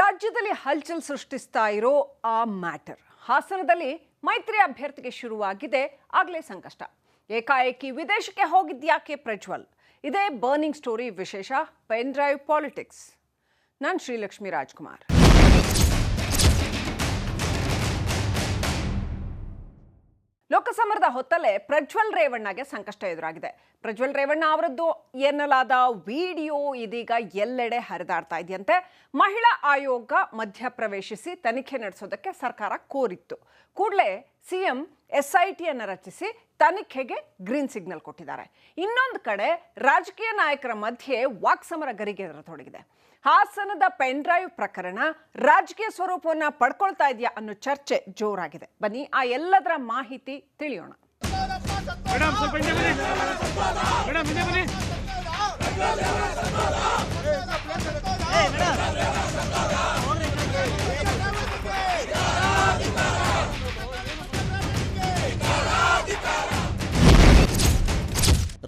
ರಾಜ್ಯದಲ್ಲಿ ಹಲ್ಚಲ್ ಸೃಷ್ಟಿಸ್ತಾ ಇರೋ ಆ ಮ್ಯಾಟರ್ ಹಾಸನದಲ್ಲಿ ಮೈತ್ರಿ ಅಭ್ಯರ್ಥಿಗೆ ಶುರುವಾಗಿದೆ ಆಗಲೇ ಸಂಕಷ್ಟ. ಏಕಾಏಕಿ ವಿದೇಶಕ್ಕೆ ಹೋಗಿದ್ಯಾಕೆ ಪ್ರಜ್ವಲ್? ಇದೇ ಬರ್ನಿಂಗ್ ಸ್ಟೋರಿ ವಿಶೇಷ ಪೆನ್ ಡ್ರೈವ್ ಪಾಲಿಟಿಕ್ಸ್. ನಾನು ಶ್ರೀಲಕ್ಷ್ಮಿ ರಾಜ್ಕುಮಾರ್. ಲೋಕಸಮರದ ಹೊತ್ತಲ್ಲೇ ಪ್ರಜ್ವಲ್ ರೇವಣ್ಣಗೆ ಸಂಕಷ್ಟ ಎದುರಾಗಿದೆ. ಪ್ರಜ್ವಲ್ ರೇವಣ್ಣ ಅವರದ್ದು ಎನ್ನಲಾದ ವಿಡಿಯೋ ಇದೀಗ ಎಲ್ಲೆಡೆ ಹರಿದಾಡ್ತಾ ಇದೆಯಂತೆ. ಮಹಿಳಾ ಆಯೋಗ ಮಧ್ಯಪ್ರವೇಶಿಸಿ ತನಿಖೆ ನಡೆಸೋದಕ್ಕೆ ಸರ್ಕಾರ ಕೋರಿತ್ತು. ಕೂಡಲೇ ಸಿಎಂ SITಯನ್ನು ರಚಿಸಿ ತನಿಖೆಗೆ ಗ್ರೀನ್ ಸಿಗ್ನಲ್ ಕೊಟ್ಟಿದ್ದಾರೆ. ಇನ್ನೊಂದು ಕಡೆ ರಾಜಕೀಯ ನಾಯಕರ ಮಧ್ಯೆ ವಾಕ್ಸಮರ ಗರಿಗೆದರತೊಡಗಿದೆ. ಹಾಸನದ ಪೆನ್ ಡ್ರೈವ್ ಪ್ರಕರಣ ರಾಜಕೀಯ ಸ್ವರೂಪವನ್ನು ಪಡ್ಕೊಳ್ತಾ ಇದೆಯಾ ಅನ್ನೋ ಚರ್ಚೆ ಜೋರಾಗಿದೆ. ಬನ್ನಿ ಆ ಎಲ್ಲದರ ಮಾಹಿತಿ ತಿಳಿಯೋಣ.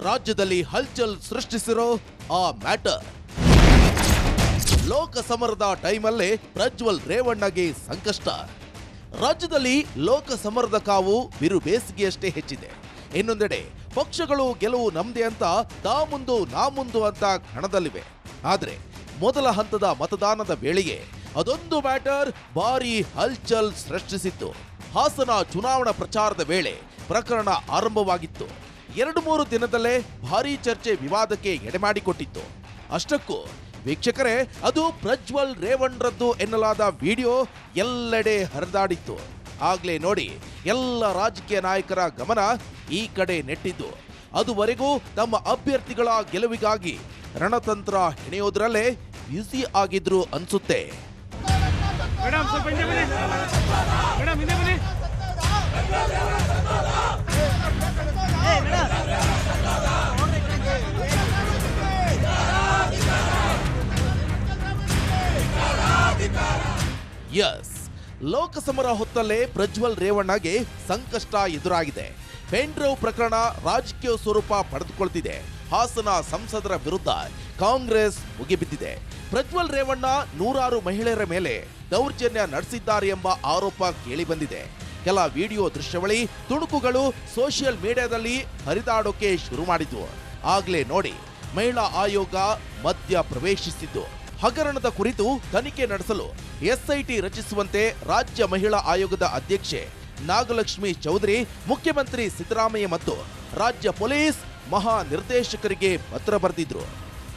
ರಾಜ್ಯದಲ್ಲಿ ಹಲ್ಚಲ್ ಸೃಷ್ಟಿಸಿರೋ ಆ ಮ್ಯಾಟರ್. ಲೋಕಸಮರದ ಟೈಮಲ್ಲೇ ಪ್ರಜ್ವಲ್ ರೇವಣ್ಣಗೆ ಸಂಕಷ್ಟ. ರಾಜ್ಯದಲ್ಲಿ ಲೋಕಸಮರದ ಕಾವು ಬಿರು ಬೇಸಿಗೆಯಷ್ಟೇ ಹೆಚ್ಚಿದೆ. ಇನ್ನೊಂದೆಡೆ ಪಕ್ಷಗಳು ಗೆಲುವು ನಮ್ದೆ ಅಂತ ತಾ ಮುಂದು ನಾ ಮುಂದು ಅಂತ ಕಣದಲ್ಲಿವೆ. ಆದ್ರೆ ಮೊದಲ ಹಂತದ ಮತದಾನದ ವೇಳೆಗೆ ಅದೊಂದು ಮ್ಯಾಟರ್ ಭಾರಿ ಹಲ್ಚಲ್ ಸೃಷ್ಟಿಸಿತ್ತು. ಹಾಸನ ಚುನಾವಣಾ ಪ್ರಚಾರದ ವೇಳೆ ಪ್ರಕರಣ ಆರಂಭವಾಗಿತ್ತು. 2-3 ದಿನದಲ್ಲೇ ಭಾರೀ ಚರ್ಚೆ ವಿವಾದಕ್ಕೆ ಎಡೆಮಾಡಿಕೊಟ್ಟಿತ್ತು. ಅಷ್ಟಕ್ಕೂ ವೀಕ್ಷಕರೇ, ಅದು ಪ್ರಜ್ವಲ್ ರೇವಣ್ಣರದ್ದು ಎನ್ನಲಾದ ವಿಡಿಯೋ ಎಲ್ಲೆಡೆ ಹರಿದಾಡಿತ್ತು. ಆಗ್ಲೇ ನೋಡಿ ಎಲ್ಲ ರಾಜಕೀಯ ನಾಯಕರ ಗಮನ ಈ ಕಡೆ ನೆಟ್ಟಿದ್ದು. ಅದುವರೆಗೂ ತಮ್ಮ ಅಭ್ಯರ್ಥಿಗಳ ಗೆಲುವಿಗಾಗಿ ರಣತಂತ್ರ ಹೆಣೆಯೋದ್ರಲ್ಲೇ ಬ್ಯುಸಿ ಆಗಿದ್ರು ಅನ್ಸುತ್ತೆ. ಯಸ್, ಲೋಕಸಮರ ಹೊತ್ತಲ್ಲೇ ಪ್ರಜ್ವಲ್ ರೇವಣ್ಣಗೆ ಸಂಕಷ್ಟ ಎದುರಾಗಿದೆ. ಪೆನ್ ಡ್ರೈವ್ ಪ್ರಕರಣ ರಾಜಕೀಯ ಸ್ವರೂಪ ಪಡೆದುಕೊಳ್ತಿದೆ. ಹಾಸನ ಸಂಸದರ ವಿರುದ್ಧ ಕಾಂಗ್ರೆಸ್ ಮುಗಿಬಿದ್ದಿದೆ. ಪ್ರಜ್ವಲ್ ರೇವಣ್ಣ ನೂರಾರು ಮಹಿಳೆಯರ ಮೇಲೆ ದೌರ್ಜನ್ಯ ನಡೆಸಿದ್ದಾರೆ ಎಂಬ ಆರೋಪ ಕೇಳಿಬಂದಿದೆ. ಕೆಲ ವಿಡಿಯೋ ದೃಶ್ಯಾವಳಿ ತುಣುಕುಗಳು ಸೋಷಿಯಲ್ ಮೀಡಿಯಾದಲ್ಲಿ ಹರಿದಾಡೋಕೆ ಶುರು ಮಾಡಿದ್ವು. ಆಗ್ಲೇ ನೋಡಿ ಮಹಿಳಾ ಆಯೋಗ ಮಧ್ಯ ಪ್ರವೇಶಿಸಿದ್ದು. ಹಗರಣದ ಕುರಿತು ತನಿಖೆ ನಡೆಸಲು SIT ರಚಿಸುವಂತೆ ರಾಜ್ಯ ಮಹಿಳಾ ಆಯೋಗದ ಅಧ್ಯಕ್ಷೆ ನಾಗಲಕ್ಷ್ಮಿ ಚೌಧರಿ ಮುಖ್ಯಮಂತ್ರಿ ಸಿದ್ದರಾಮಯ್ಯ ಮತ್ತು ರಾಜ್ಯ ಪೊಲೀಸ್ ಮಹಾ ನಿರ್ದೇಶಕರಿಗೆ ಪತ್ರ ಬರೆದಿದ್ರು.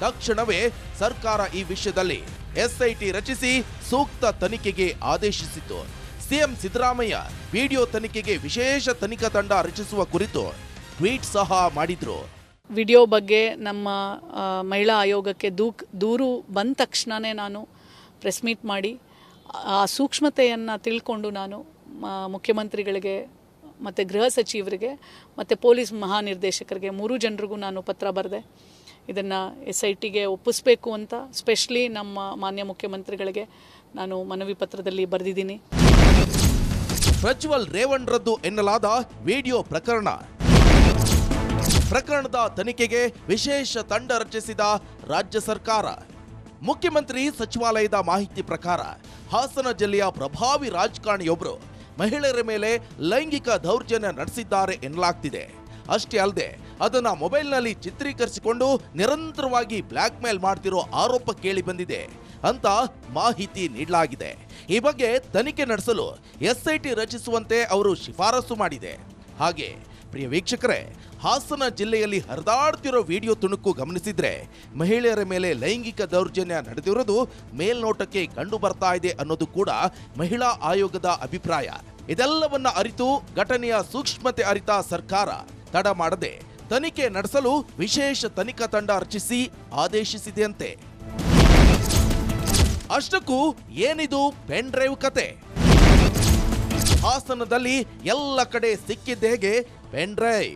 ತಕ್ಷಣವೇ ಸರ್ಕಾರ ಈ ವಿಷಯದಲ್ಲಿ SIT ರಚಿಸಿ ಸೂಕ್ತ ತನಿಖೆಗೆ ಆದೇಶಿಸಿತ್ತು. ಸಿಎಂ ಸಿದ್ದರಾಮಯ್ಯ ವಿಡಿಯೋ ತನಿಖೆಗೆ ವಿಶೇಷ ತನಿಖಾ ತಂಡ ರಚಿಸುವ ಕುರಿತು ಟ್ವೀಟ್ ಸಹ ಮಾಡಿದ್ರು. ವಿಡಿಯೋ ಬಗ್ಗೆ ನಮ್ಮ ಮಹಿಳಾ ಆಯೋಗಕ್ಕೆ ದೂರು ಬಂದ ತಕ್ಷಣವೇ ನಾನು ಪ್ರೆಸ್ ಮೀಟ್ ಮಾಡಿ ಆ ಸೂಕ್ಷ್ಮತೆಯನ್ನು ತಿಳ್ಕೊಂಡು ನಾನು ಮುಖ್ಯಮಂತ್ರಿಗಳಿಗೆ ಮತ್ತು ಗೃಹ ಸಚಿವರಿಗೆ ಮತ್ತು ಪೊಲೀಸ್ ಮಹಾನಿರ್ದೇಶಕರಿಗೆ 3 ಜನರಿಗೂ ನಾನು ಪತ್ರ ಬರೆದೆ. ಇದನ್ನು SITಗೆ ಒಪ್ಪಿಸಬೇಕು ಅಂತ ಸ್ಪೆಷಲಿ ನಮ್ಮ ಮಾನ್ಯ ಮುಖ್ಯಮಂತ್ರಿಗಳಿಗೆ ನಾನು ಮನವಿ ಪತ್ರದಲ್ಲಿ ಬರೆದಿದ್ದೀನಿ. ಪ್ರಜ್ವಲ್ ರೇವಣ್ಣರದ್ದು ಎನ್ನಲಾದ ವಿಡಿಯೋ ಪ್ರಕರಣದ ತನಿಖೆಗೆ ವಿಶೇಷ ತಂಡ ರಚಿಸಿದ ರಾಜ್ಯ ಸರ್ಕಾರ. ಮುಖ್ಯಮಂತ್ರಿ ಸಚಿವಾಲಯದ ಮಾಹಿತಿ ಪ್ರಕಾರ ಹಾಸನ ಜಿಲ್ಲೆಯ ಪ್ರಭಾವಿ ರಾಜಕಾರಣಿಯೊಬ್ಬರು ಮಹಿಳೆಯರ ಮೇಲೆ ಲೈಂಗಿಕ ದೌರ್ಜನ್ಯ ನಡೆಸಿದ್ದಾರೆ ಎನ್ನಲಾಗ್ತಿದೆ. ಅಷ್ಟೇ ಅಲ್ಲದೆ ಅದನ್ನ ಮೊಬೈಲ್ನಲ್ಲಿ ಚಿತ್ರೀಕರಿಸಿಕೊಂಡು ನಿರಂತರವಾಗಿ ಬ್ಲ್ಯಾಕ್ ಮೇಲ್ ಮಾಡ್ತಿರೋ ಆರೋಪ ಕೇಳಿ ಬಂದಿದೆ ಅಂತ ಮಾಹಿತಿ ನೀಡಲಾಗಿದೆ. ಈ ಬಗ್ಗೆ ತನಿಖೆ ನಡೆಸಲು SIT ರಚಿಸುವಂತೆ ಅವರು ಶಿಫಾರಸು ಮಾಡಿದೆ. ಹಾಗೆ ಪ್ರಿಯ ವೀಕ್ಷಕರೇ, ಹಾಸನ ಜಿಲ್ಲೆಯಲ್ಲಿ ಹರಿದಾಡ್ತಿರೋ ವಿಡಿಯೋ ತುಣುಕು ಗಮನಿಸಿದ್ರೆ ಮಹಿಳೆಯರ ಮೇಲೆ ಲೈಂಗಿಕ ದೌರ್ಜನ್ಯ ನಡೆದಿರೋದು ಮೇಲ್ನೋಟಕ್ಕೆ ಕಂಡು ಬರ್ತಾ ಇದೆ ಅನ್ನೋದು ಕೂಡ ಮಹಿಳಾ ಆಯೋಗದ ಅಭಿಪ್ರಾಯ. ಇದೆಲ್ಲವನ್ನ ಅರಿತು ಘಟನೆಯ ಸೂಕ್ಷ್ಮತೆ ಅರಿತ ಸರ್ಕಾರ ತಡ ಮಾಡದೆ ತನಿಖೆ ನಡೆಸಲು ವಿಶೇಷ ತನಿಖಾ ತಂಡ ರಚಿಸಿ ಆದೇಶಿಸಿದೆಯಂತೆ. ಅಷ್ಟಕ್ಕೂ ಏನಿದು ಪೆನ್ ಡ್ರೈವ್ ಕತೆ? ಹಾಸನದಲ್ಲಿ ಎಲ್ಲ ಕಡೆ ಸಿಕ್ಕಿದ್ದ ಹೇಗೆ ಪೆನ್ ಡ್ರೈವ್.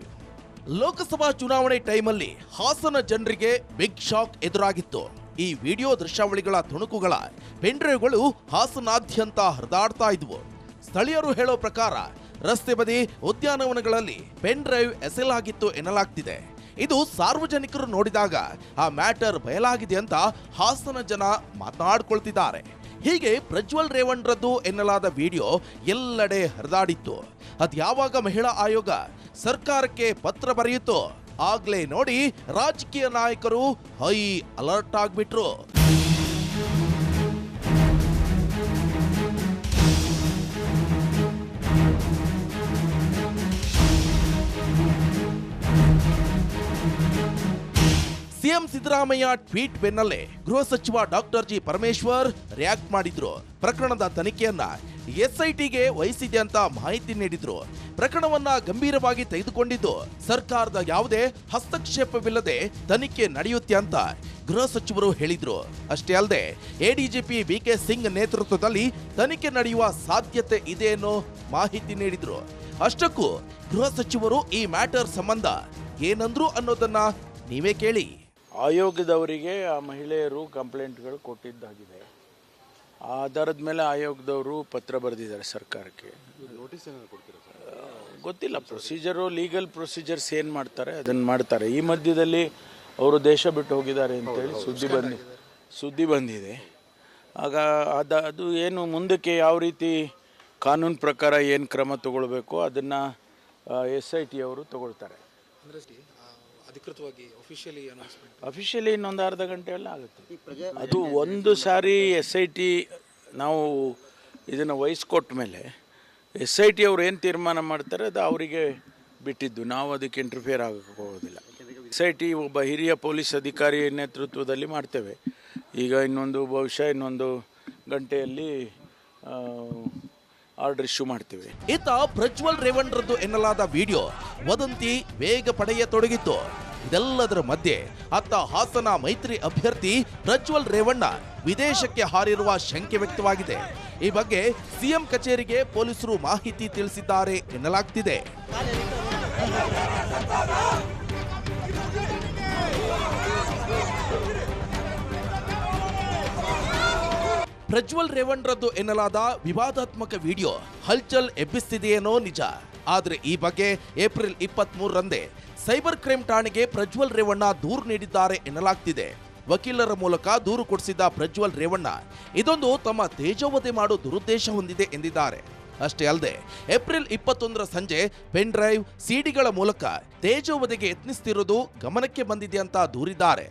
ಲೋಕಸಭಾ ಚುನಾವಣೆ ಟೈಮಲ್ಲಿ ಹಾಸನ ಜನರಿಗೆ ಬಿಗ್ ಶಾಕ್ ಎದುರಾಗಿತ್ತು. ಈ ವಿಡಿಯೋ ದೃಶ್ಯಾವಳಿಗಳ ತುಣುಕುಗಳ ಪೆನ್ ಡ್ರೈವ್ಗಳು ಹಾಸನಾದ್ಯಂತ ಹರಿದಾಡ್ತಾ ಇದ್ವು. ಸ್ಥಳೀಯರು ಹೇಳೋ ಪ್ರಕಾರ ರಸ್ತೆ ಬದಿ ಉದ್ಯಾನವನಗಳಲ್ಲಿ ಪೆನ್ ಡ್ರೈವ್ ಎಸೆಲಾಗಿತ್ತು ಎನ್ನಲಾಗ್ತಿದೆ. ಇದು ಸಾರ್ವಜನಿಕರು ನೋಡಿದಾಗ ಆ ಮ್ಯಾಟರ್ ಬಯಲಾಗಿದೆ ಅಂತ ಹಾಸನ ಜನ ಮಾತನಾಡ್ಕೊಳ್ತಿದ್ದಾರೆ. ಹೀಗೆ ಪ್ರಜ್ವಲ್ ರೇವಣ್ಣರದ್ದು ಎನ್ನಲಾದ ವಿಡಿಯೋ ಎಲ್ಲೆಡೆ ಹರಿದಾಡಿತ್ತು. ಅದ್ಯಾವಾಗ ಮಹಿಳಾ ಆಯೋಗ ಸರ್ಕಾರಕ್ಕೆ ಪತ್ರ ಬರೆಯಿತು ಆಗ್ಲೇ ನೋಡಿ ರಾಜಕೀಯ ನಾಯಕರು ಹೈ ಅಲರ್ಟ್ ಆಗ್ಬಿಟ್ರು. ಸಿಎಂ ಸಿದ್ದರಾಮಯ್ಯ ಟ್ವೀಟ್ ಬೆನ್ನಲ್ಲೇ ಗೃಹ ಸಚಿವ ಡಾಕ್ಟರ್ ಜಿ ಪರಮೇಶ್ವರ್ ರಿಯಾಕ್ಟ್ ಮಾಡಿದ್ರು. ಪ್ರಕರಣದ ತನಿಖೆಯನ್ನ ಎಸ್ಐಟಿಗೆ ವಹಿಸಿದೆ ಅಂತ ಮಾಹಿತಿ ನೀಡಿದ್ರು. ಪ್ರಕರಣವನ್ನ ಗಂಭೀರವಾಗಿ ತೆಗೆದುಕೊಂಡಿದ್ದು ಸರ್ಕಾರದ ಯಾವುದೇ ಹಸ್ತಕ್ಷೇಪವಿಲ್ಲದೆ ತನಿಖೆ ನಡೆಯುತ್ತೆ ಅಂತ ಗೃಹ ಸಚಿವರು ಹೇಳಿದ್ರು. ಅಷ್ಟೇ ಅಲ್ಲದೆ ಎಡಿಜಿಪಿ ಬಿಕೆ ಸಿಂಗ್ ನೇತೃತ್ವದಲ್ಲಿ ತನಿಖೆ ನಡೆಯುವ ಸಾಧ್ಯತೆ ಇದೆ ಅನ್ನೋ ಮಾಹಿತಿ ನೀಡಿದ್ರು. ಅಷ್ಟಕ್ಕೂ ಗೃಹ ಸಚಿವರು ಈ ಮ್ಯಾಟರ್ ಸಂಬಂಧ ಏನಂದ್ರು ಅನ್ನೋದನ್ನ ನೀವೇ ಕೇಳಿ. ಆಯೋಗದವರಿಗೆ ಆ ಮಹಿಳೆಯರು ಕಂಪ್ಲೇಂಟ್ಗಳು ಕೊಟ್ಟಿದ್ದಾಗಿದೆ. ಆ ಆಧಾರದ ಮೇಲೆ ಆಯೋಗದವರು ಪತ್ರ ಬರೆದಿದ್ದಾರೆ ಸರ್ಕಾರಕ್ಕೆ. ಗೊತ್ತಿಲ್ಲ, ಪ್ರೊಸೀಜರು ಲೀಗಲ್ ಪ್ರೊಸೀಜರ್ಸ್ ಏನು ಮಾಡ್ತಾರೆ ಅದನ್ನು ಮಾಡ್ತಾರೆ. ಈ ಮಧ್ಯದಲ್ಲಿ ಅವರು ದೇಶ ಬಿಟ್ಟು ಹೋಗಿದ್ದಾರೆ ಅಂತೇಳಿ ಸುದ್ದಿ ಬಂದಿದೆ. ಆಗ ಅದು ಏನು ಮುಂದಕ್ಕೆ ಯಾವ ರೀತಿ ಕಾನೂನು ಪ್ರಕಾರ ಏನು ಕ್ರಮ ತಗೊಳ್ಬೇಕು ಅದನ್ನು SIT ಅವರು ತಗೊಳ್ತಾರೆ. ಅಧಿಕೃತವಾಗಿ ಅಫಿಷಿಯಲಿ ಇನ್ನೊಂದು ಅರ್ಧ ಗಂಟೆ ಎಲ್ಲ ಆಗುತ್ತೆ. ಅದು ಒಂದು ಸಾರಿ SIT ನಾವು ಇದನ್ನು ವಹಿಸ್ಕೊಟ್ಟ ಮೇಲೆ SIT ಅವರು ಏನು ತೀರ್ಮಾನ ಮಾಡ್ತಾರೆ ಅದು ಅವರಿಗೆ ಬಿಟ್ಟಿದ್ದು, ನಾವು ಅದಕ್ಕೆ ಇಂಟರ್ಫಿಯರ್ ಆಗಕ್ಕೆ ಹೋಗೋದಿಲ್ಲ. SIT ಒಬ್ಬ ಹಿರಿಯ ಪೊಲೀಸ್ ಅಧಿಕಾರಿ ನೇತೃತ್ವದಲ್ಲಿ ಮಾಡ್ತೇವೆ. ಈಗ ಬಹುಶಃ ಇನ್ನೊಂದು ಗಂಟೆಯಲ್ಲಿ ಆರ್ಡರ್ ಇಶ್ಯೂ ಮಾಡ್ತೇವೆ. ಇತ್ತ ಪ್ರಜ್ವಲ್ ರೇವಣ್ಣರದ್ದು ಎನ್ನಲಾದ ವಿಡಿಯೋ ವದಂತಿ ವೇಗ ಪಡೆಯತೊಡಗಿತ್ತು. ಇದೆಲ್ಲದರ ಮಧ್ಯೆ ಅತ್ತ ಹಾಸನ ಮೈತ್ರಿ ಅಭ್ಯರ್ಥಿ ಪ್ರಜ್ವಲ್ ರೇವಣ್ಣ ವಿದೇಶಕ್ಕೆ ಹಾರಿರುವ ಶಂಕೆ ವ್ಯಕ್ತವಾಗಿದೆ. ಈ ಬಗ್ಗೆ ಸಿಎಂ ಕಚೇರಿಗೆ ಪೊಲೀಸರು ಮಾಹಿತಿ ತಿಳಿಸಿದ್ದಾರೆ ಎನ್ನಲಾಗ್ತಿದೆ. ಪ್ರಜ್ವಲ್ ರೇವಣ್ಣರದ್ದು ಎನ್ನಲಾದ ವಿವಾದಾತ್ಮಕ ವಿಡಿಯೋ ಹಲ್ಚಲ್ ಎಬ್ಬಿಸ್ತಿದೆಯೇನೋ ನಿಜ. ಆದರೆ ಈ ಬಗ್ಗೆ ಏಪ್ರಿಲ್ 23ರಂದೇ ಸೈಬರ್ ಕ್ರೈಮ್ ಠಾಣೆಗೆ ಪ್ರಜ್ವಲ್ ರೇವಣ್ಣ ದೂರು ನೀಡಿದ್ದಾರೆ ಎನ್ನಲಾಗ್ತಿದೆ. ವಕೀಲರ ಮೂಲಕ ದೂರು ಕೊಡಿಸಿದ ಪ್ರಜ್ವಲ್ ರೇವಣ್ಣ ಇದೊಂದು ತಮ್ಮ ತೇಜೋವಧೆ ಮಾಡೋ ದುರುದ್ದೇಶ ಹೊಂದಿದೆ ಎಂದಿದ್ದಾರೆ. ಅಷ್ಟೇ ಅಲ್ಲದೆ ಏಪ್ರಿಲ್ 21ರ ಸಂಜೆ ಪೆನ್ ಡ್ರೈವ್ ಸಿಡಿಗಳ ಮೂಲಕ ತೇಜೋವಧೆಗೆ ಯತ್ನಿಸುತ್ತಿರುವುದು ಗಮನಕ್ಕೆ ಬಂದಿದೆ ಅಂತ ದೂರಿದ್ದಾರೆ.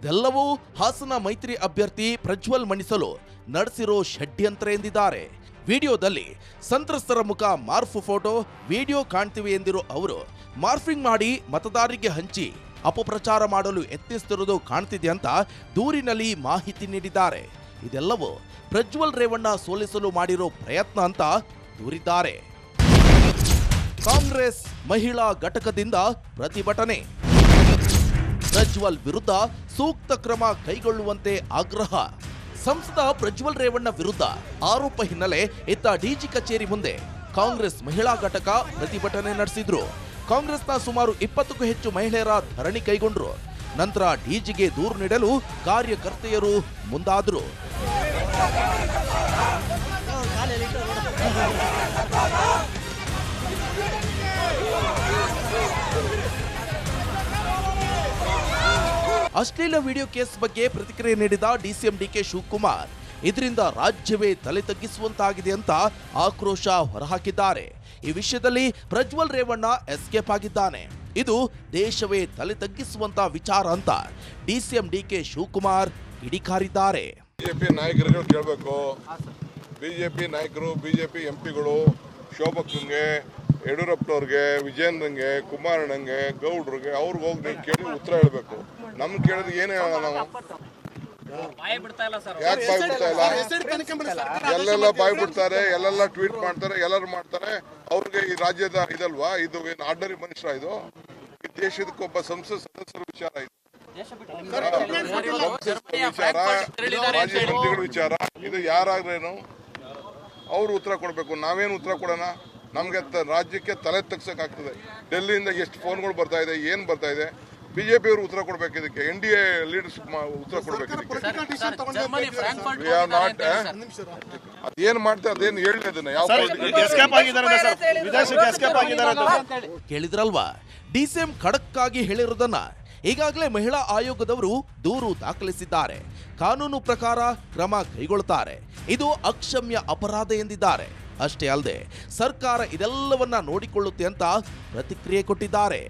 ಇದೆಲ್ಲವೂ ಹಾಸನ ಮೈತ್ರಿ ಅಭ್ಯರ್ಥಿ ಪ್ರಜ್ವಲ್ ಮಣಿಸಲು ನಡೆಸಿರೋ ಷಡ್ಯಂತ್ರ ಎಂದಿದ್ದಾರೆ. ವಿಡಿಯೋದಲ್ಲಿ ಸಂತ್ರಸ್ತರ ಮುಖ ಮಾರ್ಫ್ ಫೋಟೋ ವಿಡಿಯೋ ಕಾಣ್ತಿವೆ ಎಂದಿರೋ ಅವರು ಮಾರ್ಫಿಂಗ್ ಮಾಡಿ ಮತದಾರರಿಗೆ ಹಂಚಿ ಅಪಪ್ರಚಾರ ಮಾಡಲು ಯತ್ನಿಸುತ್ತಿರುವುದು ಕಾಣ್ತಿದೆ ಅಂತ ದೂರಿನಲ್ಲಿ ಮಾಹಿತಿ ನೀಡಿದ್ದಾರೆ. ಇದೆಲ್ಲವೂ ಪ್ರಜ್ವಲ್ ರೇವಣ್ಣ ಸೋಲಿಸಲು ಮಾಡಿರೋ ಪ್ರಯತ್ನ ಅಂತ ದೂರಿದ್ದಾರೆ. ಕಾಂಗ್ರೆಸ್ ಮಹಿಳಾ ಘಟಕದಿಂದ ಪ್ರತಿಭಟನೆ. ಪ್ರಜ್ವಲ್ ವಿರುದ್ಧ ಸೂಕ್ತ ಕ್ರಮ ಕೈಗೊಳ್ಳುವಂತೆ ಆಗ್ರಹ. ಸಂಸದ ಪ್ರಜ್ವಲ್ ರೇವಣ್ಣ ವಿರುದ್ಧ ಆರೋಪ ಹಿನ್ನೆಲೆ ಇತ್ತ ಡಿಜಿ ಕಚೇರಿ ಮುಂದೆ ಕಾಂಗ್ರೆಸ್ ಮಹಿಳಾ ಘಟಕ ಪ್ರತಿಭಟನೆ ನಡೆಸಿದ್ರು. ಕಾಂಗ್ರೆಸ್ನ ಸುಮಾರು 20ಕ್ಕೂ ಹೆಚ್ಚು ಮಹಿಳೆಯರ ಧರಣಿ ಕೈಗೊಂಡ್ರು. ನಂತರ ಡಿಜಿಗೆ ದೂರು ನೀಡಲು ಕಾರ್ಯಕರ್ತೆಯರು ಮುಂದಾದ್ರು. ಅಶ್ಲೀಲ ವಿಡಿಯೋ ಕೇಸ್ ಬಗ್ಗೆ ಪ್ರತಿಕ್ರಿಯೆ ನೀಡಿದ DCM DK ಶಿವಕುಮಾರ್ ಇದರಿಂದ ರಾಜ್ಯವೇ ತಲೆ ತಗ್ಗಿಸುವಂತಾಗಿದೆ ಅಂತ ಆಕ್ರೋಶ ಹೊರಹಾಕಿದ್ದಾರೆ. ಈ ವಿಷಯದಲ್ಲಿ ಪ್ರಜ್ವಲ್ ರೇವಣ್ಣ ಎಸ್ಕೇಪ್ ಆಗಿದ್ದಾನೆ. ಇದು ದೇಶವೇ ತಲೆ ತಗ್ಗಿಸುವಂತ ವಿಚಾರ ಅಂತ DCM DK ಶಿವಕುಮಾರ್ ಕಿಡಿಕಾರಿದ್ದಾರೆ. ಬಿಜೆಪಿ ನಾಯಕರುಗಳು ಕೇಳಬೇಕು. ಬಿಜೆಪಿ ನಾಯಕರು, ಬಿಜೆಪಿ ಎಂಪಿಗಳು ಶೋಭಕ್ಗೆ, ಯಡಿಯೂರಪ್ಪನವ್ರಿಗೆ, ವಿಜಯೇಂದ್ರಂಗೆ, ಕುಮಾರಣ್ಣಂಗೆ, ಗೌಡ್ರಿಗೆ ಅವ್ರಿಗೆ ಹೋಗಿ ನೀವು ಕೇಳಿ ಉತ್ತರ ಹೇಳಬೇಕು. ನಮ್ಗೆ ಕೇಳಿದ್ರೆ ಏನೇ ಹೇಳೋಣ ನಾವು? ಯಾಕೆ ಬಾಯ್ ಬಿಡ್ತಾ ಇಲ್ಲ? ಎಲ್ಲೆಲ್ಲ ಬಾಯ್ ಬಿಡ್ತಾರೆ, ಎಲ್ಲೆಲ್ಲ ಟ್ವೀಟ್ ಮಾಡ್ತಾರೆ, ಎಲ್ಲರೂ ಮಾಡ್ತಾರೆ. ಅವ್ರಿಗೆ ಈ ರಾಜ್ಯದ ಇದಲ್ವಾ, ಇದು ಏನು ಆರ್ಡಿನರಿ ಮನುಷ್ಯ? ಇದು ಈ ದೇಶದಕ್ಕೊಬ್ಬ ಸಂಸತ್ ಸದಸ್ಯರ ವಿಚಾರ, ಇದು ವಿಚಾರ, ಮಾಜಿ ಮಂತ್ರಿಗಳ ವಿಚಾರ. ಇದು ಯಾರಾಗ್ರೇನು ಅವ್ರು ಉತ್ತರ ಕೊಡ್ಬೇಕು. ನಾವೇನು ಉತ್ತರ ಕೊಡೋಣ? ನಮ್ಗೆ ರಾಜ್ಯಕ್ಕೆ ತಲೆ ತಗ್ಸಕ್ಕಾಗ್ತದೆ. ಡೆಲ್ಲಿಯಿಂದ ಎಷ್ಟು ಫೋನ್ಗಳು ಬರ್ತಾ ಇದೆ, ಏನ್ ಬರ್ತಾ ಇದೆ? ಬಿಜೆಪಿ ಅವರು ಉತ್ತರ ಕೊಡ್ಬೇಕು ಇದಕ್ಕೆ. NDA ಲೀಡರ್ಸ್ ಉತ್ತರ ಕೊಡ್ಬೇಕು ಇದಕ್ಕೆ. ಅದೇನ್ ಮಾಡ್ತಾರೆ ಅದೇನು ಹೇಳಿ ಅದನ್ನ ಯಾವ ಕೇಳಿದ್ರಲ್ವಾ? DCM ಖಡಕ್ ಆಗಿ ಹೇಳಿರೋದನ್ನ ಈಗಾಗಲೇ ಮಹಿಳಾ ಆಯೋಗದವರು ದೂರು ದಾಖಲಿಸಿದ್ದಾರೆ. ಕಾನೂನು ಪ್ರಕಾರ ಕ್ರಮ ಕೈಗೊಳ್ಳುತ್ತಾರೆ. ಇದು ಅಕ್ಷಮ್ಯ ಅಪರಾಧ ಎಂದಿದ್ದಾರೆ. ಅಷ್ಟೇ ಅಲ್ಲದೆ ಸರ್ಕಾರ ಇದೆಲ್ಲವನ್ನ ನೋಡಿಕೊಳ್ಳುತ್ತೆ ಅಂತ ಪ್ರತಿಕ್ರಿಯೆ ಕೊಟ್ಟಿದ್ದಾರೆ.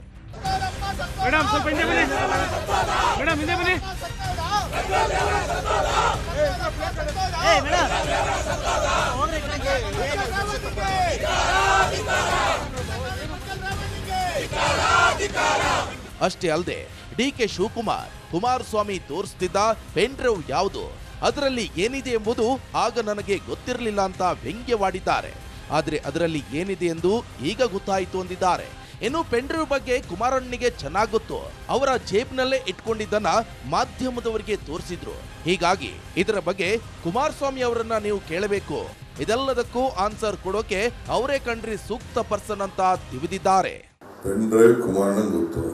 ಅಷ್ಟೇ ಅಲ್ಲದೆ ಡಿಕೆ ಶಿವಕುಮಾರ್ ಕುಮಾರಸ್ವಾಮಿ ತೋರಿಸುತ್ತಿದ್ದ ಪೆನ್ ಡ್ರೈವ್ ಯಾವುದು, ಅದರಲ್ಲಿ ಏನಿದೆ ಎಂಬುದು ಆಗ ನನಗೆ ಗೊತ್ತಿರಲಿಲ್ಲ ಅಂತ ವ್ಯಂಗ್ಯವಾಡಿದ್ದಾರೆ. ಆದರೆ ಅದರಲ್ಲಿ ಏನಿದೆ ಎಂದು ಈಗ ಗೊತ್ತಾಯಿತು ಎಂದಿದ್ದಾರೆ. ಇನ್ನು ಪೆನ್ ಡ್ರೈವ್ ಬಗ್ಗೆ ಕುಮಾರಣ್ಣನಿಗೆ ಚೆನ್ನಾಗಿ ಗೊತ್ತು. ಅವರ ಜೇಬ್ನಲ್ಲೇ ಇಟ್ಕೊಂಡಿದ್ದನ್ನ ಮಾಧ್ಯಮದವರಿಗೆ ತೋರಿಸಿದ್ರು. ಹೀಗಾಗಿ ಇದರ ಬಗ್ಗೆ ಕುಮಾರಸ್ವಾಮಿ ಅವರನ್ನ ನೀವು ಕೇಳಬೇಕು. ಇದೆಲ್ಲದಕ್ಕೂ ಆನ್ಸರ್ ಕೊಡೋಕೆ ಅವರೇ ಕಂಡ್ರಿ ಸೂಕ್ತ ಪರ್ಸನ್ ಅಂತ ತಿವಿದಿದ್ದಾರೆ. ಪೆನ್ ಡ್ರೈವ್ ಕುಮಾರಣ್ಣ ಗೊತ್ತು,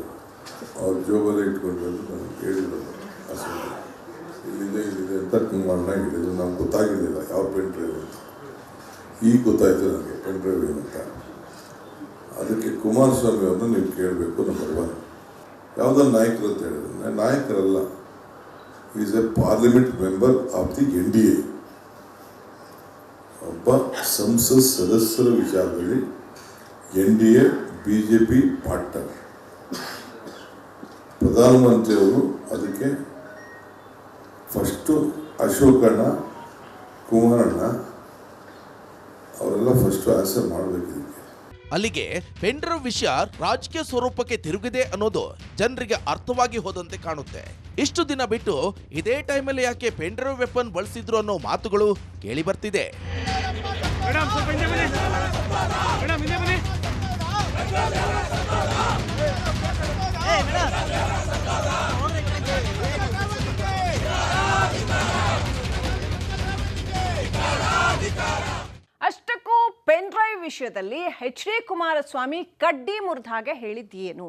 ಅವ್ರ ಜೋಬಲ್ಲೇ ಇಟ್ಕೊಂಡಿರೋದು ನನಗೆ ಹೇಳಿದ್ರು. ಇಲ್ಲಿದೆ ಅಂತ ಕುಮಾರಣ್ಣ ಹೇಳಿದ್ರು. ನಮ್ಗೆ ಗೊತ್ತಾಗಿರಲಿಲ್ಲ ಯಾವ ಪೆನ್ ಡ್ರೈವ್ ಅಂತ. ಈಗ ಗೊತ್ತಾಯ್ತು ನನಗೆ ಪೆನ್ ಡ್ರೈವ್ ಏನಂತ. ಅದಕ್ಕೆ ಕುಮಾರಸ್ವಾಮಿ ಅವ್ರನ್ನ ನೀವು ಕೇಳಬೇಕು. ನಂಬರ್ 1, ಯಾವುದೋ ನಾಯಕರು ಅಂತ ಹೇಳಿದ್ರು. ನಾಯಕರಲ್ಲ, is a parliament member of the NDA. ಒಬ್ಬ ಸಂಸತ್ ಸದಸ್ಯರ ವಿಚಾರದಲ್ಲಿ NDA BJP ಪಾರ್ಟ್ನರ್. ಪ್ರಧಾನಮಂತ್ರಿಯವರು ಅದಕ್ಕೆ ಫಸ್ಟು ಅಶೋಕಣ್ಣ, ಕುಮಾರಣ್ಣ ಅವರೆಲ್ಲ ಫಸ್ಟ್ ಆನ್ಸರ್ ಮಾಡಬೇಕಿದೆ. ಅಲ್ಲಿಗೆ ಪೆನ್ ಡ್ರೈವ್ ವಿಷಯ ರಾಜಕೀಯ ಸ್ವರೂಪಕ್ಕೆ ತಿರುಗಿದೆ ಅನ್ನೋದು ಜನರಿಗೆ ಅರ್ಥವಾಗಿ ಹೋದಂತೆ ಕಾಣುತ್ತೆ. ಇಷ್ಟು ದಿನ ಬಿಟ್ಟು ಇದೇ ಟೈಮಲ್ಲಿ ಯಾಕೆ ಪೆನ್ ಡ್ರೈವ್ ವೆಪನ್ ಬಳಸಿದ್ರು ಅನ್ನೋ ಮಾತುಗಳು ಕೇಳಿ ಬರ್ತಿದೆ. ಅಷ್ಟಕ್ಕೂ ಪೆನ್ ಡ್ರೈವ್ ವಿಷಯದಲ್ಲಿ HD ಕುಮಾರಸ್ವಾಮಿ ಕಡ್ಡಿ ಮುರಿದ ಹಾಗೆ ಹೇಳಿದ್ದೇನು?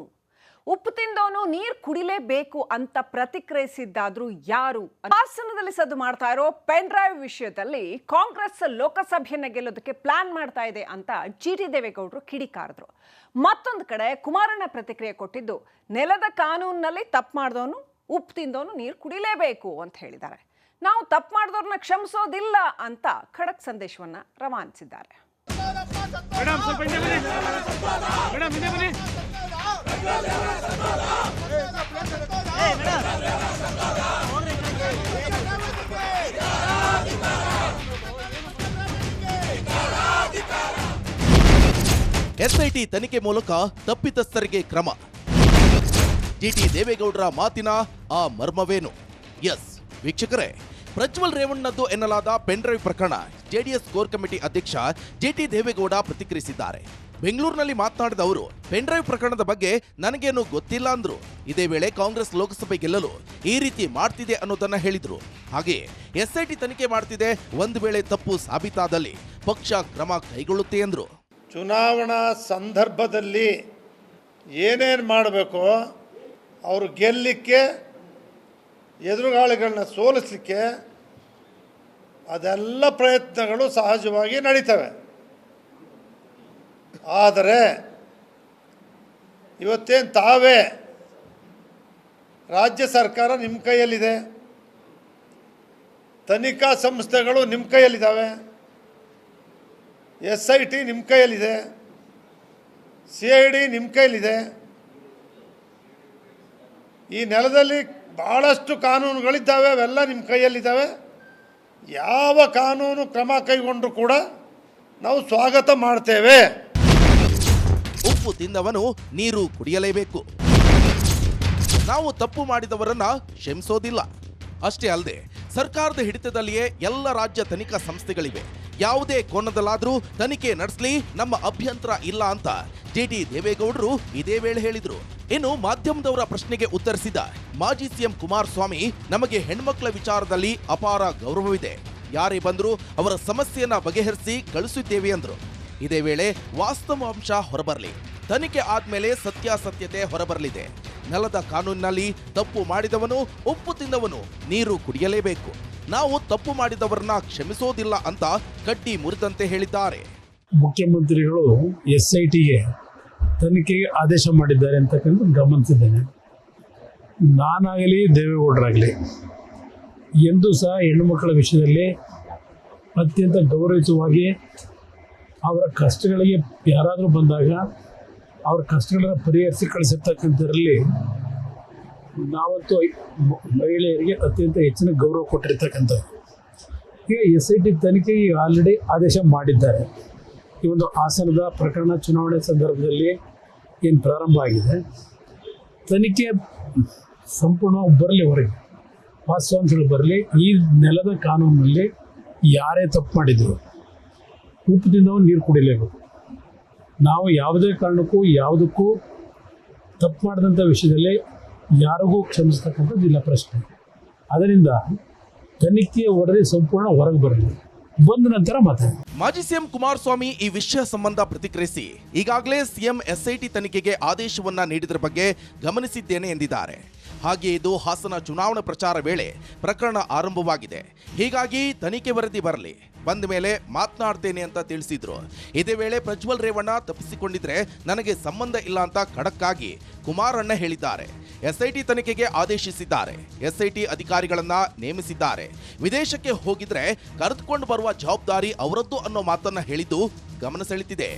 ಉಪ್ಪು ತಿಂದವನು ನೀರು ಕುಡಿಲೇಬೇಕು ಅಂತ ಪ್ರತಿಕ್ರಿಯಿಸಿದ್ದಾದ್ರೂ ಯಾರು? ಹಾಸನದಲ್ಲಿ ಸದ್ದು ಮಾಡ್ತಾ ಇರೋ ಪೆನ್ ಡ್ರೈವ್ ವಿಷಯದಲ್ಲಿ ಕಾಂಗ್ರೆಸ್ ಲೋಕಸಭೆಯನ್ನ ಗೆಲ್ಲೋದಕ್ಕೆ ಪ್ಲಾನ್ ಮಾಡ್ತಾ ಇದೆ ಅಂತ GT ದೇವೇಗೌಡರು ಕಿಡಿಕಾರಿದ್ರು. ಮತ್ತೊಂದು ಕಡೆ ಕುಮಾರಣ್ಣ ಪ್ರತಿಕ್ರಿಯೆ ಕೊಟ್ಟಿದ್ದು ನೆಲದ ಕಾನೂನಿನಲ್ಲಿ ತಪ್ಪು ಮಾಡಿದವನು ಉಪ್ಪು ತಿಂದವನು ನೀರು ಕುಡಿಲೇಬೇಕು ಅಂತ ಹೇಳಿದ್ದಾರೆ. ನಾವು ತಪ್ಪು ಮಾಡಿದವ್ರನ್ನ ಕ್ಷಮಿಸೋದಿಲ್ಲ ಅಂತ ಖಡಕ್ ಸಂದೇಶವನ್ನ ರವಾನಿಸಿದ್ದಾರೆ. SIT ತನಿಖೆ ಮೂಲಕ ತಪ್ಪಿತಸ್ಥರಿಗೆ ಕ್ರಮ. GT ದೇವೇಗೌಡರ ಮಾತಿನ ಆ ಮರ್ಮವೇನು? ಎಸ್ ವೀಕ್ಷಕರೇ, ಪ್ರಜ್ವಲ್ ರೇವಣ್ಣದ್ದು ಎನ್ನಲಾದ ಪೆನ್ ಡ್ರೈವ್ ಪ್ರಕರಣ JDS ಕೋರ್ ಕಮಿಟಿ ಅಧ್ಯಕ್ಷ GT ದೇವೇಗೌಡ ಪ್ರತಿಕ್ರಿಯಿಸಿದ್ದಾರೆ. ಬೆಂಗಳೂರಿನಲ್ಲಿ ಮಾತನಾಡಿದ ಅವರು ಪೆನ್ ಡ್ರೈವ್ ಪ್ರಕರಣದ ಬಗ್ಗೆ ನನಗೇನು ಗೊತ್ತಿಲ್ಲ ಅಂದ್ರು. ಇದೇ ವೇಳೆ ಕಾಂಗ್ರೆಸ್ ಲೋಕಸಭೆ ಗೆಲ್ಲಲು ಈ ರೀತಿ ಮಾಡ್ತಿದೆ ಅನ್ನೋದನ್ನ ಹೇಳಿದ್ರು. ಹಾಗೆಯೇ SIT ತನಿಖೆ ಮಾಡ್ತಿದೆ, ಒಂದು ವೇಳೆ ತಪ್ಪು ಸಾಬೀತಾದಲ್ಲಿ ಪಕ್ಷ ಕ್ರಮ ಕೈಗೊಳ್ಳುತ್ತೆ ಎಂದ್ರು. ಚುನಾವಣಾ ಸಂದರ್ಭದಲ್ಲಿ ಏನೇನು ಮಾಡಬೇಕೋ ಅವರು ಗೆಲ್ಲಲಿಕ್ಕೆ, ಎದುರುಗಾಳಿಗಳನ್ನ ಸೋಲಿಸಲಿಕ್ಕೆ ಅದೆಲ್ಲ ಪ್ರಯತ್ನಗಳು ಸಹಜವಾಗಿ ನಡೀತವೆ. ಆದರೆ ಇವತ್ತೇನು ತಾವೇ ರಾಜ್ಯ ಸರ್ಕಾರ ನಿಮ್ಮ ಕೈಯಲ್ಲಿದೆ, ತನಿಖಾ ಸಂಸ್ಥೆಗಳು ನಿಮ್ಮ ಕೈಯಲ್ಲಿದ್ದಾವೆ, SIT ನಿಮ್ಮ ಕೈಯಲ್ಲಿದೆ, CID ನಿಮ್ಮ ಕೈಯಲ್ಲಿದೆ. ಈ ನೆಲದಲ್ಲಿ ಭಾಳಷ್ಟು ಕಾನೂನುಗಳಿದ್ದಾವೆ, ಅವೆಲ್ಲ ನಿಮ್ಮ ಕೈಯಲ್ಲಿದ್ದಾವೆ. ಯಾವ ಕಾನೂನು ಕ್ರಮ ಕೈಗೊಂಡ್ರೂ ಕೂಡ ನಾವು ಸ್ವಾಗತ ಮಾಡ್ತೇವೆ. ಉಪ್ಪು ತಿಂದವನು ನೀರು ಕುಡಿಯಲೇಬೇಕು. ನಾವು ತಪ್ಪು ಮಾಡಿದವರನ್ನ ಕ್ಷಮಿಸೋದಿಲ್ಲ. ಅಷ್ಟೇ ಅಲ್ಲದೆ ಸರ್ಕಾರದ ಹಿಡಿತದಲ್ಲಿಯೇ ಎಲ್ಲ ರಾಜ್ಯ ತನಿಖಾ ಸಂಸ್ಥೆಗಳಿವೆ. ಯಾವುದೇ ಕೋನದಲ್ಲಾದರೂ ತನಿಖೆ ನಡೆಸಲಿ, ನಮ್ಮ ಅಭ್ಯಂತರ ಇಲ್ಲ ಅಂತ GT ದೇವೇಗೌಡರು ಇದೇ ವೇಳೆ ಹೇಳಿದ್ರು. ಇನ್ನು ಮಾಧ್ಯಮದವರ ಪ್ರಶ್ನೆಗೆ ಉತ್ತರಿಸಿದ ಮಾಜಿ CM ಕುಮಾರಸ್ವಾಮಿ, ನಮಗೆ ಹೆಣ್ಮಕ್ಳ ವಿಚಾರದಲ್ಲಿ ಅಪಾರ ಗೌರವವಿದೆ, ಯಾರೇ ಬಂದರೂ ಅವರ ಸಮಸ್ಯೆಯನ್ನ ಬಗೆಹರಿಸಿ ಕಳಿಸುತ್ತೇವೆ ಅಂದ್ರು. ಇದೇ ವೇಳೆ ವಾಸ್ತವಾಂಶ ಹೊರಬರಲಿ, ತನಿಖೆ ಆದ್ಮೇಲೆ ಸತ್ಯಾಸತ್ಯತೆ ಹೊರಬರಲಿದೆ. ನೆಲದ ಕಾನೂನಿನಲ್ಲಿ ತಪ್ಪು ಮಾಡಿದವನು, ಉಪ್ಪು ತಿಂದವನು ನೀರು ಕುಡಿಯಲೇಬೇಕು. ನಾವು ತಪ್ಪು ಮಾಡಿದವರನ್ನ ಕ್ಷಮಿಸೋದಿಲ್ಲ ಅಂತ ಕಡ್ಡಿ ಮುರಿದಂತೆ ಹೇಳಿದ್ದಾರೆ. ನಾನಾಗಲಿ ದೇವೇಗೌಡರಾಗಲಿ ಎಂದೂ ಸಹ ಹೆಣ್ಣು ಮಕ್ಕಳ ವಿಷಯದಲ್ಲಿ ಅತ್ಯಂತ ಗೌರವಯುತವಾಗಿ ಅವರ ಕಷ್ಟಗಳಿಗೆ ಯಾರಾದರೂ ಬಂದಾಗ ಅವ್ರ ಕಷ್ಟಗಳನ್ನು ಪರಿಹರಿಸಿ ಕಳಿಸಿರ್ತಕ್ಕಂಥದ್ರಲ್ಲಿ ನಾವಂತೂ ಮಹಿಳೆಯರಿಗೆ ಅತ್ಯಂತ ಹೆಚ್ಚಿನ ಗೌರವ ಕೊಟ್ಟಿರ್ತಕ್ಕಂಥದ್ದು. ಈಗ SIT ತನಿಖೆಗೆ ಆಲ್ರೆಡಿ ಆದೇಶ ಮಾಡಿದ್ದಾರೆ. ಈ ಒಂದು ಹಾಸನದ ಪ್ರಕರಣ ಚುನಾವಣೆ ಸಂದರ್ಭದಲ್ಲಿ ಏನು ಪ್ರಾರಂಭ ಆಗಿದೆ, ತನಿಖೆ ಸಂಪೂರ್ಣವಾಗಿ ಬರಲಿ, ಹೊರಗೆ ವಾಸ್ತವಾಂಶಗಳು ಬರಲಿ. ಈ ನೆಲದ ಕಾನೂನಿನಲ್ಲಿ ಯಾರೇ ತಪ್ಪು ಮಾಡಿದ್ರು ಉಪ್ಪು ತಿಂದವ ನೀರು ಕುಡಿಲೇಬೇಕು. ನಾವು ಯಾವುದೇ ಕಾರಣಕ್ಕೂ ಯಾವುದಕ್ಕೂ ತಪ್ಪು ಮಾಡಿದಂಥ ವಿಷಯದಲ್ಲಿ ಯಾರಿಗೂ ಕ್ಷಮಿಸ್ತಕ್ಕಂಥದ್ದಿಲ್ಲ ಪ್ರಶ್ನೆ. ಅದರಿಂದ ತನಿಖೆಯ ವರದಿ ಸಂಪೂರ್ಣ ಹೊರಗೆ ಬರಲಿ, ಬಂದ ನಂತರ ಮಾತಾಡಿ. ಮಾಜಿ ಸಿಎಂ ಕುಮಾರಸ್ವಾಮಿ ಈ ವಿಷಯ ಸಂಬಂಧ ಪ್ರತಿಕ್ರಿಯಿಸಿ, ಈಗಾಗಲೇ ಸಿಎಂ SIT ತನಿಖೆಗೆ ಆದೇಶವನ್ನ ನೀಡಿದ್ರ ಬಗ್ಗೆ ಗಮನಿಸಿದ್ದೇನೆ ಎಂದಿದ್ದಾರೆ. ಹಾಗೆ ಇದು ಹಾಸನ ಚುನಾವಣಾ ಪ್ರಚಾರ ವೇಳೆ ಪ್ರಕರಣ ಆರಂಭವಾಗಿದೆ. ಹೀಗಾಗಿ ತನಿಖೆ ವರದಿ ಬರಲಿ, ಬಂದ ಮೇಲೆ ಮಾತನಾಡ್ತೇನೆ ಅಂತ ತಿಳಿಸಿದ್ರು. ಇದೇ ವೇಳೆ ಪ್ರಜ್ವಲ್ ರೇವಣ್ಣ ತಪ್ಪಿಸಿಕೊಂಡಿದ್ರೆ ನನಗೆ ಸಂಬಂಧ ಇಲ್ಲ ಅಂತ ಖಡಕ್ ಆಗಿ ಕುಮಾರಣ್ಣ ಹೇಳಿದ್ದಾರೆ. SIT ತನಿಖೆಗೆ ಆದೇಶಿಸಿದ್ದಾರೆ. SIT ಅಧಿಕಾರಿಗಳನ್ನ ನೇಮಿಸಿದ್ದಾರೆ. ವಿದೇಶಕ್ಕೆ ಹೋಗಿದ್ರೆ ಕರೆದುಕೊಂಡು ಬರುವ ಜವಾಬ್ದಾರಿ ಅವರದ್ದು ಅನ್ನೋ ಮಾತನ್ನ ಹೇಳಿದ್ದು ಗಮನ ಸೆಳೆದಿದೆ.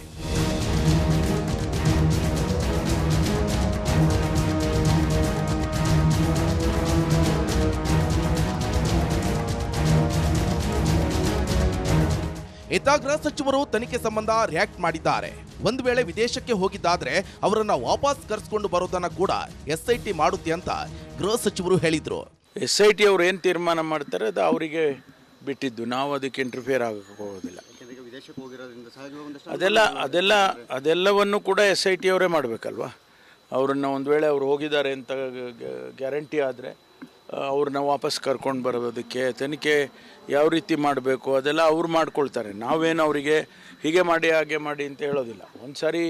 ಇತ್ತ ಗೃಹ ಸಚಿವರು ತನಿಖೆ ಸಂಬಂಧ ರಿಯಾಕ್ಟ್ ಮಾಡಿದ್ದಾರೆ. ಒಂದು ವೇಳೆ ವಿದೇಶಕ್ಕೆ ಹೋಗಿದ್ದಾದ್ರೆ ಅವರನ್ನ ವಾಪಸ್ ಕರೆಸಿಕೊಂಡು ಬರೋದನ್ನ ಕೂಡ SIT ಮಾಡುತ್ತೆ ಅಂತ ಗೃಹ ಸಚಿವರು ಹೇಳಿದ್ರು. SIT ಅವರು ಏನು ತೀರ್ಮಾನ ಮಾಡ್ತಾರೆ ಅದು ಅವರಿಗೆ ಬಿಟ್ಟಿದ್ದು, ನಾವು ಅದಕ್ಕೆ ಇಂಟರ್ಫಿಯರ್ ಆಗಕ್ಕೆ ಹೋಗೋದಿಲ್ಲ. ಅದೆಲ್ಲವನ್ನು ಕೂಡ SIT ಅವರೇ ಮಾಡಬೇಕಲ್ವಾ. ಅವ್ರನ್ನ ಒಂದು ವೇಳೆ ಅವ್ರು ಹೋಗಿದ್ದಾರೆ ಅಂತ ಗ್ಯಾರಂಟಿ ಆದರೆ ಅವ್ರನ್ನ ವಾಪಸ್ ಕರ್ಕೊಂಡು ಬರೋದಕ್ಕೆ ತನಿಖೆ ಯಾವ ರೀತಿ ಮಾಡಬೇಕು ಅದೆಲ್ಲ ಅವ್ರು ಮಾಡ್ಕೊಳ್ತಾರೆ. ನಾವೇನು ಅವರಿಗೆ ಹೀಗೆ ಮಾಡಿ ಹಾಗೆ ಮಾಡಿ ಅಂತ ಹೇಳೋದಿಲ್ಲ. ಒಂದು ಸಾರಿ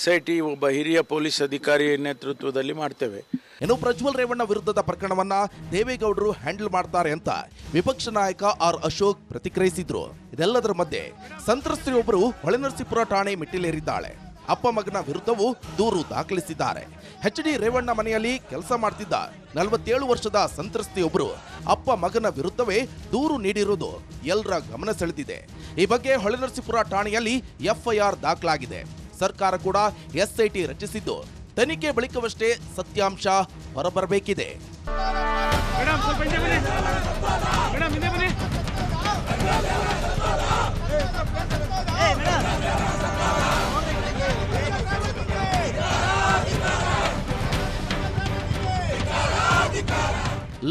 SIT ಒಬ್ಬ ಹಿರಿಯ ಪೊಲೀಸ್ ಅಧಿಕಾರಿ ನೇತೃತ್ವದಲ್ಲಿ ಮಾಡ್ತೇವೆ. ಇನ್ನು ಪ್ರಜ್ವಲ್ ರೇವಣ್ಣ ವಿರುದ್ಧದ ಪ್ರಕರಣವನ್ನ ದೇವೇಗೌಡರು ಹ್ಯಾಂಡಲ್ ಮಾಡ್ತಾರೆ ಅಂತ ವಿಪಕ್ಷ ನಾಯಕ R ಅಶೋಕ್ ಪ್ರತಿಕ್ರಿಯಿಸಿದ್ರು. ಇದೆಲ್ಲದರ ಮಧ್ಯೆ ಸಂತ್ರಸ್ತೆಯೊಬ್ಬರು ಹೊಳೆನರಸೀಪುರ ಠಾಣೆ ಮೆಟ್ಟಿಲೇರಿದ್ದಾಳೆ. ಅಪ್ಪ ಮಗನ ವಿರುದ್ಧವೂ ದೂರು ದಾಖಲಿಸಿದ್ದಾರೆ. HD ರೇವಣ್ಣ ಮನೆಯಲ್ಲಿ ಕೆಲಸ ಮಾಡ್ತಿದ್ದ 47 ವರ್ಷದ ಸಂತ್ರಸ್ತೆಯೊಬ್ಬರು ಅಪ್ಪ ಮಗನ ವಿರುದ್ಧವೇ ದೂರು ನೀಡಿರುವುದು ಎಲ್ಲರ ಗಮನ ಸೆಳೆದಿದೆ. ಈ ಬಗ್ಗೆ ಹೊಳೆನರಸೀಪುರ ಠಾಣೆಯಲ್ಲಿ FIR ದಾಖಲಾಗಿದೆ. ಸರ್ಕಾರ ಕೂಡ SIT ರಚಿಸಿದ್ದು ತನಿಖೆ ಬಳಿಕವಷ್ಟೇ ಸತ್ಯಾಂಶ ಹೊರಬರಬೇಕಿದೆ.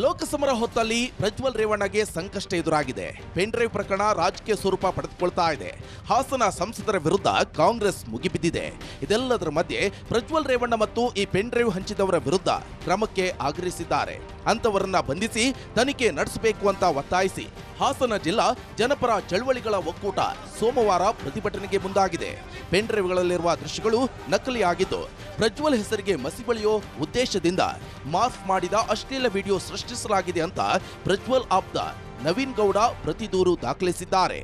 ಲೋಕಸಮರ ಹೊತ್ತಲ್ಲಿ ಪ್ರಜ್ವಲ್ ರೇವಣ್ಣಗೆ ಸಂಕಷ್ಟ ಎದುರಾಗಿದೆ. ಪೆನ್ ಡ್ರೈವ್ ಪ್ರಕರಣ ರಾಜಕೀಯ ಸ್ವರೂಪ ಪಡೆದುಕೊಳ್ತಾ ಇದೆ. ಹಾಸನ ಸಂಸದರ ವಿರುದ್ಧ ಕಾಂಗ್ರೆಸ್ ಮುಗಿಬಿದ್ದಿದೆ. ಇದೆಲ್ಲದರ ಮಧ್ಯೆ ಪ್ರಜ್ವಲ್ ರೇವಣ್ಣ ಮತ್ತು ಈ ಪೆನ್ ಡ್ರೈವ್ ಹಂಚಿದವರ ವಿರುದ್ಧ ಕ್ರಮಕ್ಕೆ ಆಗ್ರಹಿಸಿದ್ದಾರೆ. ಅಂತವರನ್ನ ಬಂಧಿಸಿ ತನಿಖೆ ನಡೆಸಬೇಕು ಅಂತ ಒತ್ತಾಯಿಸಿ ಹಾಸನ ಜಿಲ್ಲಾ ಜನಪರ ಚಳವಳಿಗಳ ಒಕ್ಕೂಟ ಸೋಮವಾರ ಪ್ರತಿಭಟನೆಗೆ ಮುಂದಾಗಿದೆ. ಪೆನ್ ಡ್ರೈವ್ಗಳಲ್ಲಿರುವ ದೃಶ್ಯಗಳು ನಕಲಿಯಾಗಿದ್ದು ಪ್ರಜ್ವಲ್ ಹೆಸರಿಗೆ ಮಸಿ ಬಳಿಯೋ ಉದ್ದೇಶದಿಂದ ಮಾಫ್ ಮಾಡಿದ ಅಶ್ಲೀಲ ವಿಡಿಯೋ ಸೃಷ್ಟಿಸಲಾಗಿದೆ ಅಂತ ಪ್ರಜ್ವಲ್ ಆಪ್ತ ನವೀನ್ ಗೌಡ ಪ್ರತಿ ದೂರು ದಾಖಲಿಸಿದ್ದಾರೆ.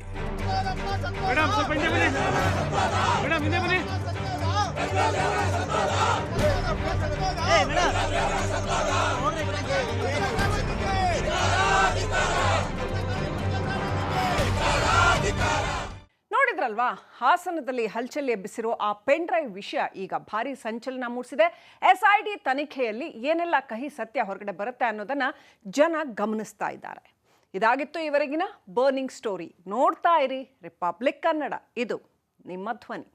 ನೋಡಿದ್ರಲ್ವಾ, ಹಾಸನದಲ್ಲಿ ಹಲ್ಚಲ್ ಎಬ್ಬಿಸಿರೋ ಆ ಪೆನ್ ಡ್ರೈವ್ ವಿಷಯ ಈಗ ಭಾರಿ ಸಂಚಲನ ಮೂಡಿಸಿದೆ. SIT ತನಿಖೆಯಲ್ಲಿ ಏನೆಲ್ಲ ಕಹಿ ಸತ್ಯ ಹೊರಗಡೆ ಬರುತ್ತೆ ಅನ್ನೋದನ್ನ ಜನ ಗಮನಿಸ್ತಾ ಇದ್ದಾರೆ. ಇದಾಗಿತ್ತು ಇವರೆಗಿನ ಬರ್ನಿಂಗ್ ಸ್ಟೋರಿ. ನೋಡ್ತಾ ಇರಿ ರಿಪಬ್ಲಿಕ್ ಕನ್ನಡ, ಇದು ನಿಮ್ಮ ಧ್ವನಿ.